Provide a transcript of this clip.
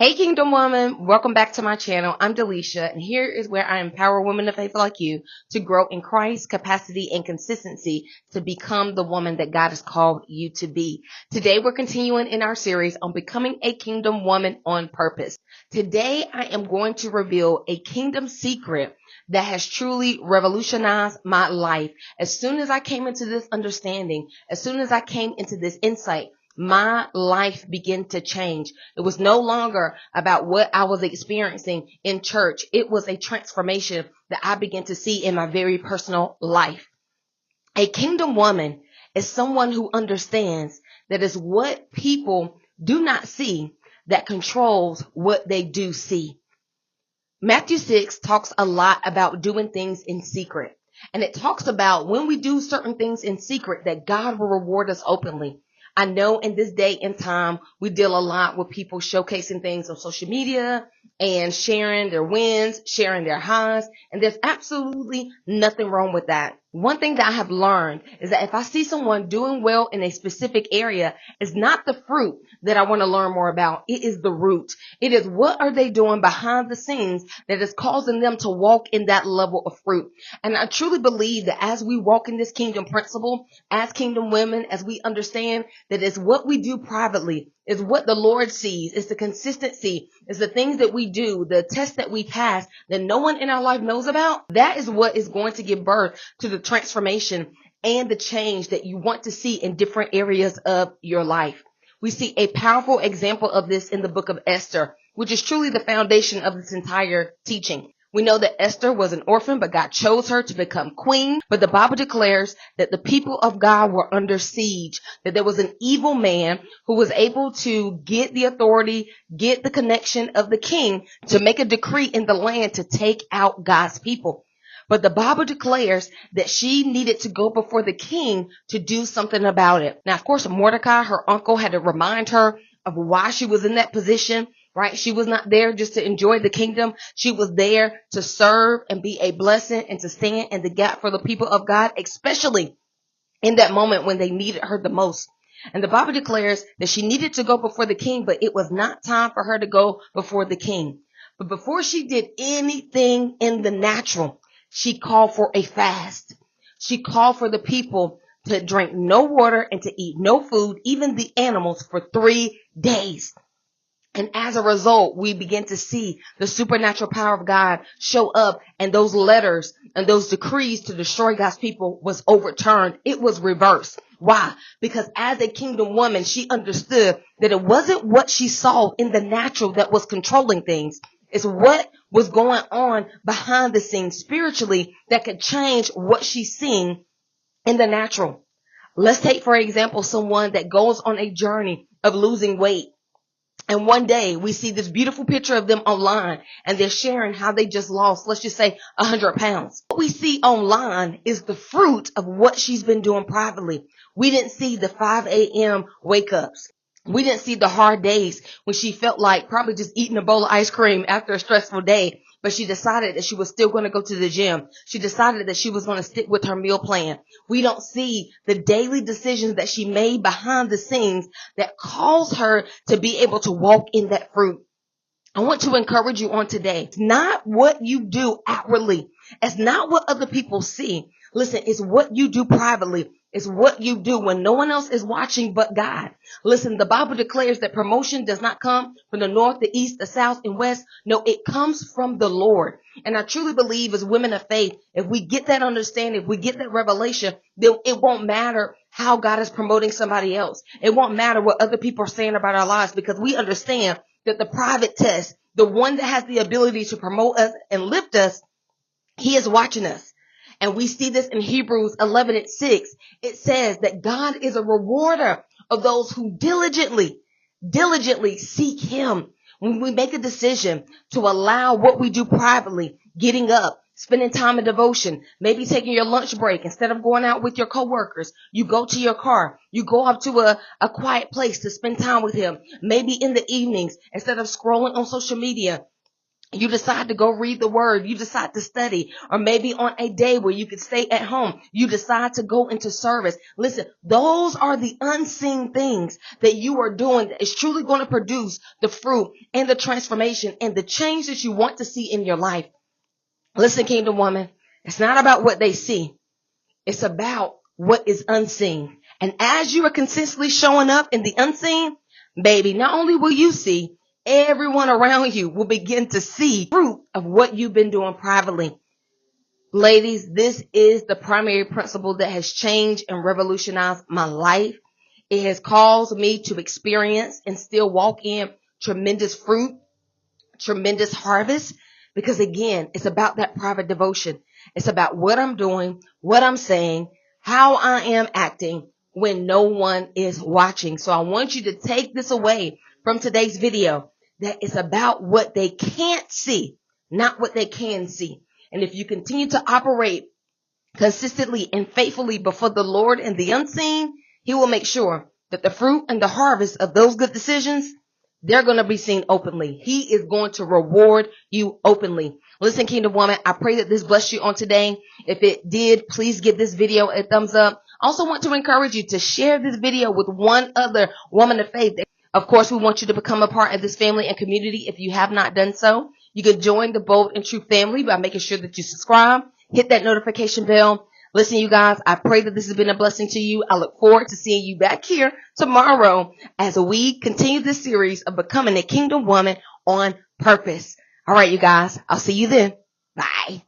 Hey, Kingdom Woman, welcome back to my channel. I'm Delisha, and here is where I empower women of faith like you to grow in Christ, capacity, and consistency to become the woman that God has called you to be. Today, we're continuing in our series on becoming a kingdom woman on purpose. Today, I am going to reveal a kingdom secret that has truly revolutionized my life. As soon as I came into this understanding, as soon as I came into this insight, my life began to change. It was no longer about what I was experiencing in church. It was a transformation that I began to see in my very personal life. A kingdom woman is someone who understands that it's what people do not see that controls what they do see. Matthew 6 talks a lot about doing things in secret. And it talks about when we do certain things in secret that God will reward us openly. I know in this day and time, we deal a lot with people showcasing things on social media and sharing their wins, sharing their highs. And there's absolutely nothing wrong with that. One thing that I have learned is that if I see someone doing well in a specific area, it's not the fruit that I want to learn more about. It is the root. It is what are they doing behind the scenes that is causing them to walk in that level of fruit. And I truly believe that as we walk in this kingdom principle, as kingdom women, as we understand that it's what we do privately, is what the Lord sees, it's the consistency, it's the things that we do, the tests that we pass that no one in our life knows about. That is what is going to give birth to the transformation and the change that you want to see in different areas of your life. We see a powerful example of this in the book of Esther, which is truly the foundation of this entire teaching. We know that Esther was an orphan, but God chose her to become queen. But the Bible declares that the people of God were under siege, that there was an evil man who was able to get the authority, get the connection of the king to make a decree in the land to take out God's people. But the Bible declares that she needed to go before the king to do something about it. Now, of course, Mordecai, her uncle, had to remind her of why she was in that position. Right? She was not there just to enjoy the kingdom. She was there to serve and be a blessing and to stand in the gap for the people of God, especially in that moment when they needed her the most. And the Bible declares that she needed to go before the king, but it was not time for her to go before the king. But before she did anything in the natural, she called for a fast. She called for the people to drink no water and to eat no food, even the animals, for 3 days. And as a result, we begin to see the supernatural power of God show up, and those letters and those decrees to destroy God's people was overturned. It was reversed. Why? Because as a kingdom woman, she understood that it wasn't what she saw in the natural that was controlling things. It's what was going on behind the scenes spiritually that could change what she's seeing in the natural. Let's take, for example, someone that goes on a journey of losing weight. And one day we see this beautiful picture of them online and they're sharing how they just lost, let's just say 100 pounds. What we see online is the fruit of what she's been doing privately. We didn't see the 5 a.m. wake ups. We didn't see the hard days when she felt like probably just eating a bowl of ice cream after a stressful day. But she decided that she was still going to go to the gym. She decided that she was going to stick with her meal plan. We don't see the daily decisions that she made behind the scenes that caused her to be able to walk in that fruit. I want to encourage you on today. It's not what you do outwardly. It's not what other people see. Listen, it's what you do privately. It's what you do when no one else is watching but God. Listen, the Bible declares that promotion does not come from the north, the east, the south, and west. No, it comes from the Lord. And I truly believe as women of faith, if we get that understanding, if we get that revelation, then it won't matter how God is promoting somebody else. It won't matter what other people are saying about our lives, because we understand that the private test, the one that has the ability to promote us and lift us, he is watching us. And we see this in Hebrews 11:6. It says that God is a rewarder of those who diligently seek him. When we make a decision to allow what we do privately, getting up, spending time in devotion, maybe taking your lunch break, instead of going out with your coworkers, you go to your car, you go up to a quiet place to spend time with him. Maybe in the evenings, instead of scrolling on social media, You decide to go read the word. You decide to study. Or maybe on a day where you could stay at home, you decide to go into service. Listen, those are the unseen things that you are doing that is truly going to produce the fruit and the transformation and the change that you want to see in your life. Listen, Kingdom Woman, it's not about what they see. It's about what is unseen. And as you are consistently showing up in the unseen, baby, not only will you see, everyone around you will begin to see fruit of what you've been doing privately. Ladies, this is the primary principle that has changed and revolutionized my life. It has caused me to experience and still walk in tremendous fruit, tremendous harvest, because again, it's about that private devotion. It's about what I'm doing, what I'm saying, how I am acting when no one is watching. So I want you to take this away from today's video, that it's about what they can't see, not what they can see. And if you continue to operate consistently and faithfully before the Lord in the unseen, He will make sure that the fruit and the harvest of those good decisions, they're going to be seen openly. He is going to reward you openly. Listen, Kingdom Woman, I pray that this blessed you on today. If it did, please give this video a thumbs up. I also want to encourage you to share this video with one other woman of faith. Of course, we want you to become a part of this family and community. If you have not done so, you can join the Bold and True family by making sure that you subscribe, hit that notification bell. Listen, you guys, I pray that this has been a blessing to you. I look forward to seeing you back here tomorrow as we continue this series of becoming a Kingdom Woman on purpose. All right, you guys, I'll see you then. Bye.